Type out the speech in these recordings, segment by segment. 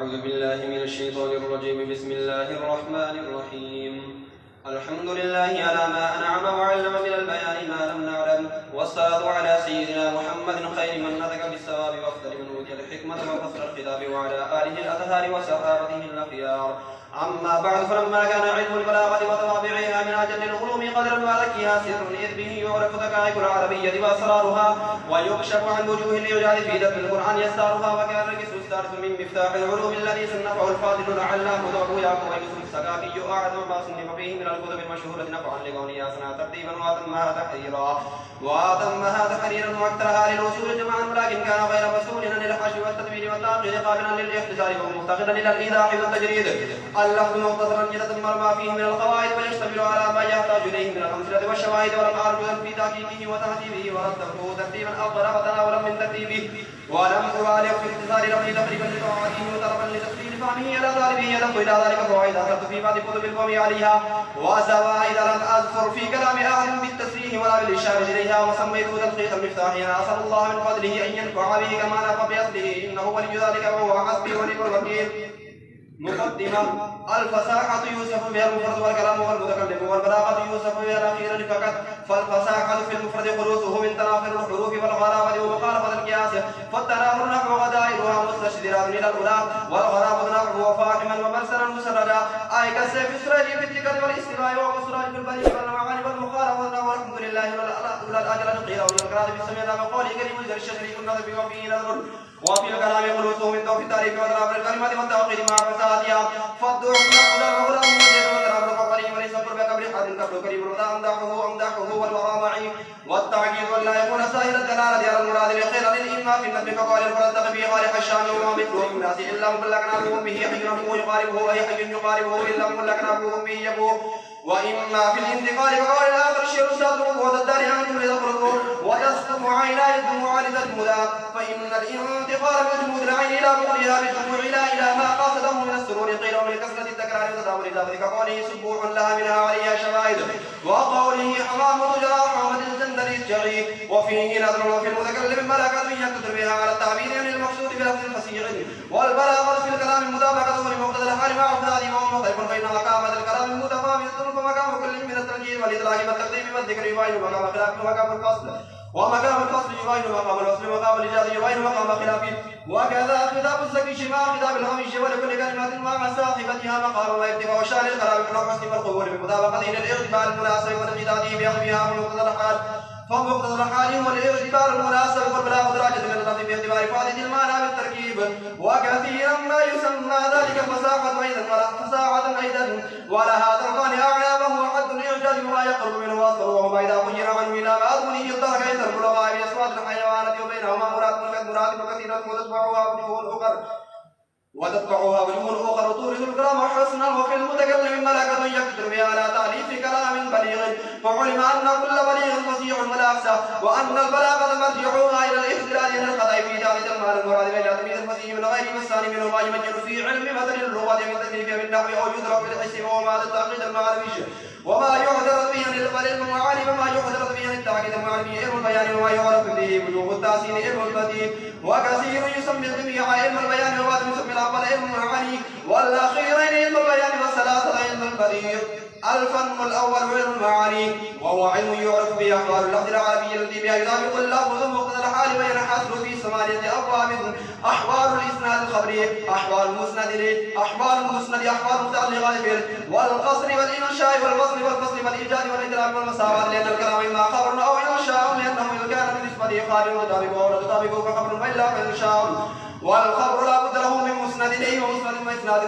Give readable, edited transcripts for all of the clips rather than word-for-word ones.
أعوذ بالله من الشيطان الرجيم. بسم الله الرحمن الرحيم. الحمد لله على ما أنعم وعلم من البيان ما لم نعلم، والصلاة على سيدنا محمد خير من نطق بالصواب وأفضل من أوتي الحكمة وفصل الخطاب، وعلى آله الأطهار وصحابته الأخيار. أما بعد، فلما كان علم البلاغة وطوابعها من أجل العلوم قدرا وذكيها سر إذ به يعرف دقائق العربية وأسرارها ويكشف عن وجوه الإعجاز في دفع القرآن يسارها، وكان الرجس الثالث من مفتاح العلوم الذي صنفه الفاضل العلامة أبو يعقوب يوسف السقافي أعظم ما صنف فيه من الكتب المشهورة نفعا لقوله أثنى ترتيبا وأتمها تحريرا وأكثرها للوصول جمعا، ولكن كان غير مسؤول عن الحشو والتدوير والتعقيد قابلا للاختصار ومفتقرا إلى الإيضاح والتجريد. اللفظ مختصرا يتدمر ما فيه من القواعد ويشتمل على ما يحتاج إليه من الأمثلة والشواهد والمعارض في تحقيقه وتهذيبه، ورتبه ترتيبا أفضل وتناولا من ترتيبه، ولم أبالغ في اختصار لفظه تقريبا لقواعده وطلبا لتسهيل فهمه على طالبه يدق إلى ذلك فوائد أخذت في بعض كتب القوم عليها وزوائد لم أذكر في كلام أحد بالتسريح ولا بالإشارة إليها، وسميته تدقيق المفتاح. أسأل الله من فضله أن ينفع به كما نفع بأصله، إنه ولي ذلك وهو حسبي ونعم الوكيل. مقدمة. الفصاحة يوصف بها المفرد والكلام والمتكلم، والبلاغة يوصف بها الأخيرة فقط، فالفصاحة في المفرد خلوصه من تنافر الحروف والغرابة ومخالفة القياس، فالتنافر نحو غدائرها مستشدرات إلى الأولى، والغرابة نحو فاحما ومرسلا مسردا، أي كالسيف إسرائيل في التكر والاستواء وقصراج في البني والمعاني والمخالفة. والحمد لله لولا الأجل قيل والقراءة بالسميع وقوله كريم الشريك النظر وفيه نظر، وفي الكلام خلوصه من توفي التعريف وتنافر الكلمات والتوقيت مع فسادها، فالدعاء نقول المغرب موجد وتنافر قريب وليس قرب قبل حد قبل كريم أمدحه والوراء معي، والتعقيد ولا يكون سائر الدلالة على المراد لخير للإما في النبي كقال الفرد في غار حشام ومثله من الناس إلا مبلغنا بهم به حي يقاربه أي حي يقاربه إلا مبلغنا بهم به يبوه، وإما في الانتقال فقال الآخر الشيء صدره وتدار عنه لتفرضه ويصطف عيناه الدموع لتجمدا، فإن الانتقال بالجمود العين إلى بغضها بالدموع إلى ما قاصده من السرور قيل ومن كسرة التكرار وتداول ذلك قوله سبوع لها منها عليها شواهد، وقوله حمام تجرى حامد الجندل الجعي، وفيه نظر وفي المتكلم ملكة يقتدر بها على التعبير عن المقصود بلفظ فصيح، والبلاغة في الكلام مطابقته لمقتضى الحال مع أفضاله وهو مختلف بين مقامة الكلام المتفاوتة فمقام كل من الترجيح والإدراك والتقديم والذكر يبين مقام خلاف ومقام الفصل، ومقام الفصل يبين مقام الوصل، ومقام الإيجاز يبين مقام خلافه، وكذا خطاب الزكي مع خطاب الهميش، ولكل كلمة مع صاحبتها مقام وارتفاع وشان الكلام من الحسن والقبول بمطابقته للاعتبار المناسب وتقييده بأخذها من مقتضى الحال، فمقتضى الحال هو الاعتبار المناسب، والبلاغ درجة من اللفظ باعتبار فائدة المعنى بالتركيب، وكثيرا ما يسمى ذلك فصاحة أيضا ولها ترقان أعلامه وحد الإعجاز وما يقرب منه وأصله، وما إذا غير عنه إلى ما أدونه يطلق عند البلغاء بأصوات الحيوانات وبينهما مراد كثيرة وتتبعها وجوه أخرى تورث الكلام حسنا، وفي المتكلم ملكة يقدر بها على تأليف كلام بليغ، فعلم أن كل بليغ فصيح ولا أقسى، وأن البلاغة مرجعها إلى الاختلاف من الخطأ في ذلك المعنى المراد إلى تمييز الفصيح من غير مسان منه ما يمكن في علم مثل اللغة من تكليف من نحو أو يدرك بالحس وما التعقيد المعرفي، وما يحضر به للعلم المعاني وما يحضر به للتعقيد المعرفي علم البيان وما يعرف به وجوه التحسين علم البديع، وكثير يسمي الجميع علم البيان وبعض يسمي الأول علم المعاني والأخيرين علم البيان والثلاثة علم البديع. الفن الأول علم المعاني، وهو علم يعرف به أحوال اللفظ العربي الذي بها يطابق اللفظ مقتضى الحال وينحصر في 8 أبواب: أحوال الإسناد الخبري، أحوال المسند إليه، أحوال المسند، أحوال متعلقة به، والقصر والإنشاء والوصل والفصل والإيجاد والإدراك والمساواة، لأن الكلام إما خبر أو إنشاء، لأنه إذا كان بالنسبة خالد يطابقه ولا يطابقه فخبر وإلا فإنشاء، والخبر لا بد له من مسند إليه ومسند وإسناد،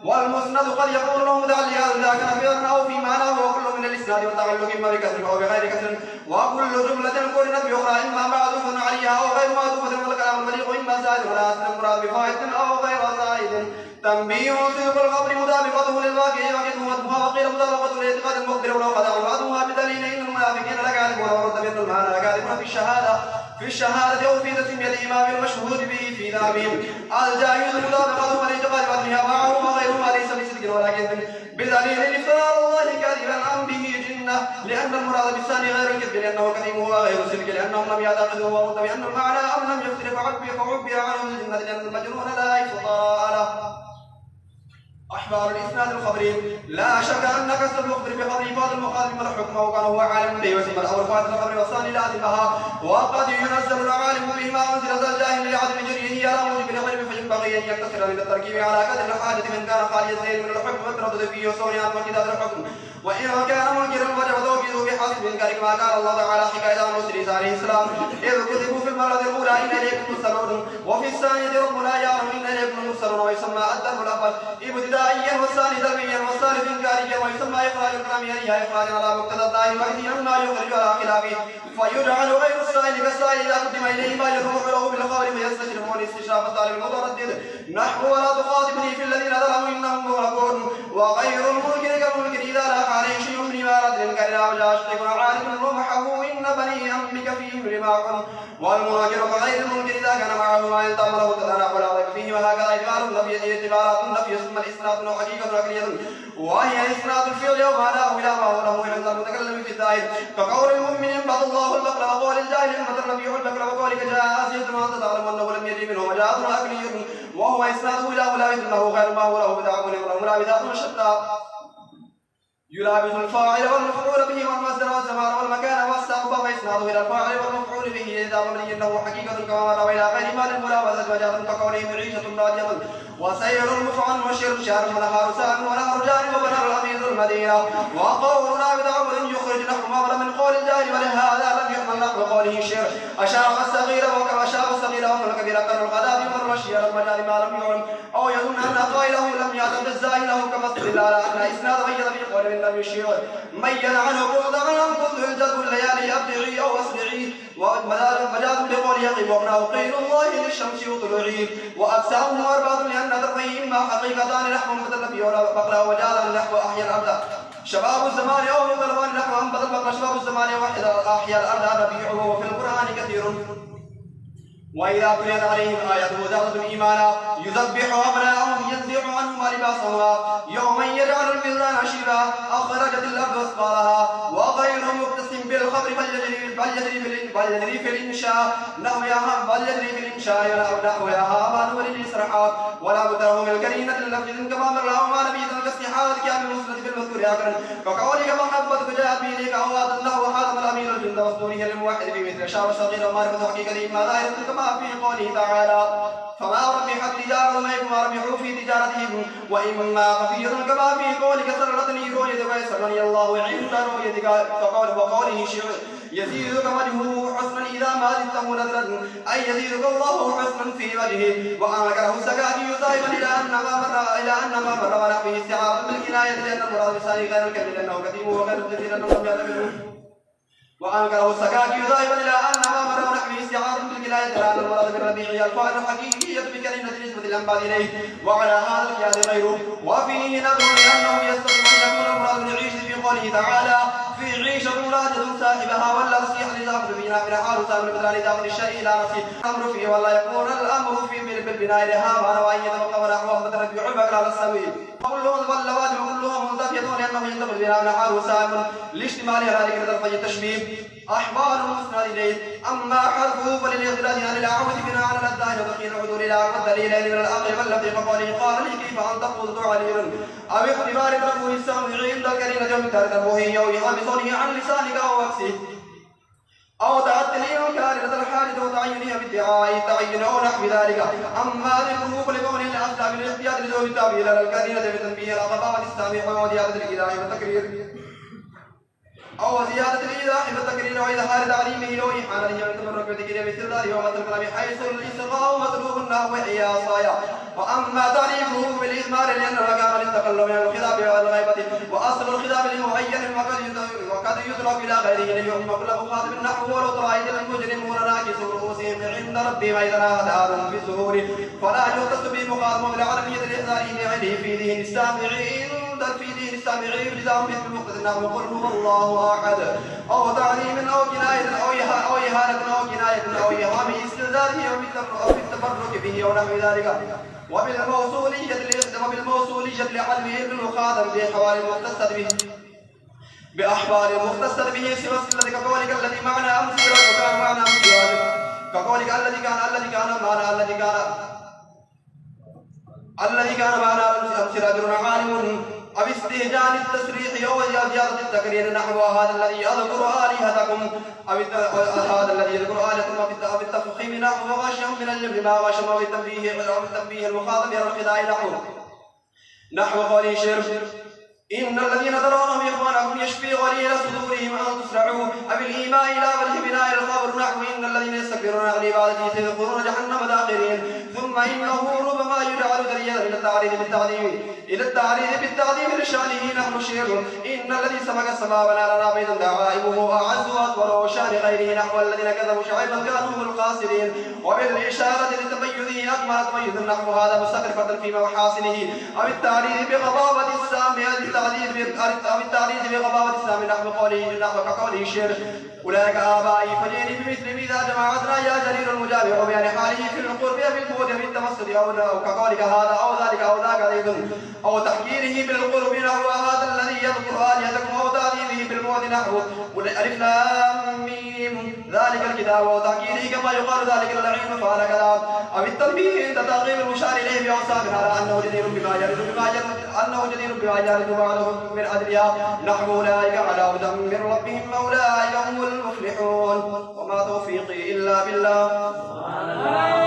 والمسند قد يكون له متعلقا إذا كان في أو في معناه، وكل من الإسناد والتعلق إما بكسر أو بغير كسر، وكل جملة قرنت بأخرى إما معطوفة عليها أو غير معطوفة، والكلام البليغ إما زائد ولا أصل المراد بفائد أو غير زائد. تنبيه صدق الخبر مطابقته للواقع وقدمها، وقيل مطابقته لاعتقاد المخبر ولو قد أوعدها بدليل إن المنافقين لكاذبون ورد من المعنى لكاذبون في الشهادة أو في تسمية الإمام المشهود به في ذهبهم. الجائز مطابقته والاعتقاد بأنها معه وغيرها ليس بصدق ولكن بدليل افتراء الله كاذبا أم به جنة، لأن المراد بالثاني غير الكذب لأنه كذبه وغير الصدق لأنهم لم يعتقدوا، ورد بأن المعنى أم لم يفتر فعبر عنه الجنة لأن المجنون لا إفطار له. أحبار الإسناد الخبري لا شك أن كسر المخبر بخبر فاضل المخالف من حكمه وكان هو عالم به وسيم الأول فاضل الخبر والثاني لازمها وقد ينزل العالم بهما أنزل الجاهل لعدم جريه على موجب العلم فينبغي أن يقتصر من التركيب على قدر الحاجة من كان خالي الزين من الحكم والتردد فيه وصوريا وكتاب الحكم وإن كان منكرا وجب توكيده بحسب إنكار ما قال الله تعالى حكاية عن موسى عليه السلام إذ كذبوا في المرة الأولى إن إليكم مرسلون وفي الثانية ربنا يعلم إن إليكم مرسلون ويسمى الدرب الأول ابتدائيا والثاني دربيا والثالث إنكاريا ويسمى إخراج الكلام إليها إخراجا على مقتضى الظاهر وإذ ما يخرج على خلافه فيجعل غير السائل كالسائل إذا قدم إليه ما يروح له بالخبر فيستشرفون استشراف الطالب المتردد نحو ولا تخاطبني في الذين ظلموا إنهم مغرقون وغير المنكر كالمنكر إذا لاح عليه شيء من ما رد الإنكار لا ولا أشتكون عالم رمحه إن بني أمك فيهم رماح والمنكر كغير المنكر إذا كان معه ما يلتم له تتناقض ولا ريب فيه وهكذا اعتبارات نفي ثم الإسناد حقيقة عقلية وهي إسناد الفعل ومعناه إلى ما هو له عند المتكلم في الظاهر كقول المؤمن انبط الله البقر وقول الجاهل انبط النبي البقر وقولك جاء آسية وأنت تعلم أنه لم يجي منه مجاز عقلي وهو إسناده إلى ملابس أنه غير ما هو له بدعوة ملابسات شتى يلابس الفاعل والمفعول به والمصدر والزمان والمكان والسبب فإسناده إلى الفاعل والمفعول به إذا مبني له حقيقة كما مر إلى غير ما للملابسة مجاز كقوله معيشة راجية وسير مفعل وشر شهر ونهار سان ونهر جار وبنر الأمير المدينة وقولنا بدعمر يخرج نحو ما من قول الجاهل ولهذا لم يحمل نحو قوله شر أشار الصغير وكما أشار الصغير والكبير كان الغداء يمر الشير المجال ما لم يعلم أو يظن أن قائله لم يعتمد الزائله كما استدل على أن إسناد غير في قول لم يشير ميّن عنه بعد عنه كل الجد الليالي أبدعي أو أسرعي ومجاز بقول يقيم وابنه قيل الله للشمس وطلوعي وأقسامهم أربعة لأن دربه إما حقيقتان نحو متلبي ولا بقلا وجالا نحو أحيا الأرض شباب الزمان أو يطلبان نحو أنبت البقر شباب الزمان واحد أحيا الأرض ربيعه وفي القرآن كثير وإذا تليت عليهم آياته زادتهم إيمانا يذبح أبناءهم ينزع عنهم لباسهما يوما يجعل الولدان شيبا أخرجت الأرض أثقالها وغير مقتسم بالخبر فليجري في الإنشاء فليجري في الإنشاء نحو يا هامان وللإسرحاء ولا بد له من الكريمة للفظ كما مر له ما نبيذ كاستحالة كامل المسند بالمذكور أكرا كقولك محبتك جاءت بإليك أواد له حاتم الأمير الجند وصدوره الموحد في مثل شعر صغير ومعرفة حقيقته ما ظاهرة كما في قوله تعالى فما ربحت تجارتهم ما ربحوا في تجارتهم وإما خفير كما في قولك سرتني رؤيتك ويسرني الله عند رؤيتك وقوله شعر يزيدك وجهه حسنا إذا ما زدته نذرا أي يزيدك الله حسنا في وجهه وأنكره السكاكي ذاهبا إلى أن ما مر ونحوه استعارة بالكناية لأن المراد بالثاني غير الكذب لأنه كثير وغير الكثير لأنه لم يعتبره وأنكره السكاكي ذاهبا إلى أن ما مر ونحوه استعارة بالكناية لأن المراد بالربيع الفاعل الحقيقية بكلمة نسبة الأنباء إليه وعلى هذا القياس غيره وفيه نذر لأنه يستطيع أن يكون المراد بالعيش في قوله تعالى في عيشة راجة صاحبها ولا تصيح لزافر فينا من حال سامر بدلان داخل الشيء لا نصيح الأمر فيه ولا يكون الأمر فيه بالبناء لها معنى وأن يتوقف نحوه مثلا في عبك على السبيل كلهم واللوازم كلهم منتفية لأنه ينتقل بنا من حال سامر لاشتمال على ذكر طرفي التشبيه أحبار المسند إليه أما حرفه فللإخراج عن العود بناء على الظاهر وتقييد العدول إلى والدليل من العقل واللفظ فقوله قال لي كيف أن تقول عليل أو اختبار ربه السامع عند الكريمة يوم ترتبه أو إيهام صوته عن لسانك أو عكسه أو تعتني وكارثة الحادث وتعينها بالدعاء التعين أو نحو ذلك أما ذكره فلكونه الأسلام بالاحتياط لذوي التابعين على الكريمة بتنبيه على غباوة السامع وزيادة الإله والتكرير أو زيادة الإيضاح والتكرير وإظهار تعليمه وإحانته والتبرك بذكره مثل ذلك ومثل الكلام حيث الاستقاء مطلوب النحو عصايا وأما تعريفه بالإثمار لأنه كان للتقلب من الخطاب والغيبة وأصل الخطاب لمعين وقد يدرك إلى غيره ليحكم كل مخاطب النحو ولو ترى المجرمون ناكسوا رؤوسهم عند ربهم إذا ناداهم في الظهور فلا يختص به مخاطب بالعربية لإحضاره لعله في ذهن السامعين في دين السامعين بلزام مثل المقتدى وقل هو الله أحد أو تعليم أو جناية أو إهانة أو جناية أو إيهام استئذانه أو بالتبرك به أو نحو ذلك وبالموصولية لعلمه بالمخاطب بأحوال المختصة به بأحوال المختصة به سوى الذي كقولك الذي معنى أمس وكان معنى أمس كقولك الذي كان معنى الذي كان الذي كان معنا أمس رجل عالم أو استهجان التسريح أو زيادة التكرير نحو هذا الذي يذكر آلهتكم أو هذا الذي يذكر آلهتكم أو التفخيم نحو غشهم من الجبل ما غشهم أو التنبيه المخاطب إلى الخداع نحو قول شرك إن الذين ترونهم إخوانكم يشفي غليل صدورهم أن تسرعوا أو الإيمان إلى وجه بناء الخبر نحو إن الذين يستكبرون عن عبادتي سيدخلون جهنم داخرين ثم إنه ربما يجعل ذريا إلى التعريض بالتعظيم لشانه نحو شير إن الذي سبق السماء ونال بيتا دعائمه أعز وأطول وشان غيره نحو الذين كذبوا شعيبا كانوا هم الخاسرين وبالإشارة لتميزه أكمل تميز نحو هذا مستقرفة في محاسنه أو التعريض بغضابة السام أو التعريض بغضابة السام نحو كقوله شير أولئك آبائي فجئني بمثل إذا جمعتنا يا جرير المجابع بيان حاله في القرب بالبعد بالتمسد أو كقولك هذا أو ذلك أو ذاك أيضا أو تحكيره بالقرب نحو هذا الذي يذكر آلهتكم أو تعظيمه بالبعد نحو ألف لام ميم ذلك الكتاب أو تحكيره كما يقال ذلك اللعين فعل كذا أو التنبيه عند تعقيب المشار إليه بأوصاف على أنه جدير بما يرد بعضهم من أدرياء نحو أولئك على هدى من ربهم أولئك هم المفلحون وما توفيقي إلا بالله.